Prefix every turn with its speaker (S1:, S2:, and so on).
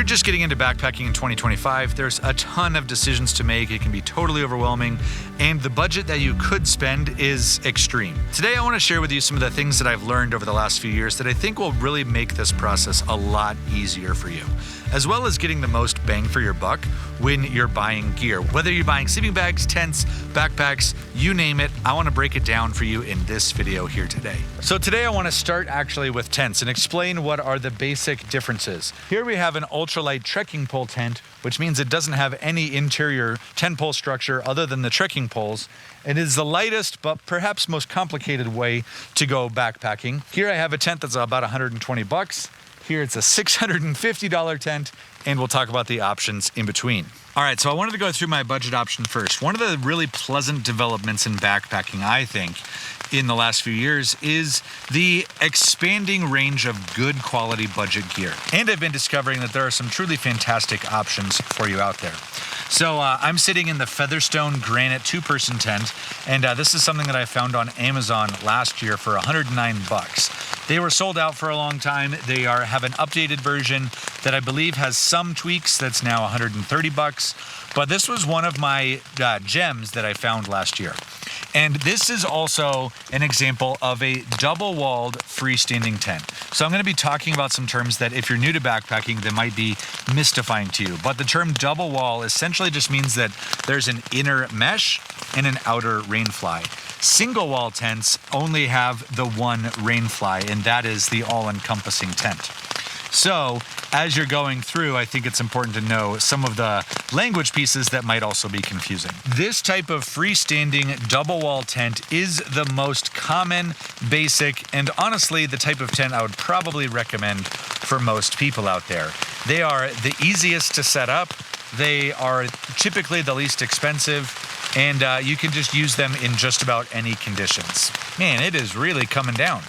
S1: If you're just getting into backpacking in 2025, there's a ton of decisions to make. It can be totally overwhelming, and the budget that you could spend is extreme. Today, I want to share with you some of the things that I've learned over the last few years that I think will really make this process a lot easier for you, as well as getting the most bang for your buck when you're buying gear. Whether you're buying sleeping bags, tents, backpacks, you name it, I want to break it down for you in this video here today. So today I want to start actually with tents and explain what are the basic differences. Here we have an ultralight trekking pole tent, which means it doesn't have any interior tent pole structure other than the trekking poles. It is the lightest, but perhaps most complicated way to go backpacking. Here I have a tent that's about 120 bucks. Here it's a $650 tent, and we'll talk about the options in between. All right, so I wanted to go through my budget option first. One of the really pleasant developments in backpacking, I think, in the last few years is the expanding range of good quality budget gear. And I've been discovering that there are some truly fantastic options for you out there. So I'm sitting in the Featherstone Granite 2-person tent, and this is something that I found on Amazon last year for 109 bucks. They were sold out for a long time. They have an updated version that I believe has some tweaks that's now 130 bucks. But this was one of my gems that I found last year. And this is also an example of a double-walled freestanding tent. So I'm going to be talking about some terms that if you're new to backpacking, that might be mystifying to you. But the term double wall essentially just means that there's an inner mesh and an outer rainfly. Single wall tents only have the one rainfly, and that is the all-encompassing tent. So as you're going through, I think it's important to know some of the language pieces that might also be confusing. This type of freestanding double wall tent is the most common, basic, and honestly the type of tent I would probably recommend for most people out there. They are the easiest to set up. They are typically the least expensive, and you can just use them in just about any conditions. Man, it is really coming down.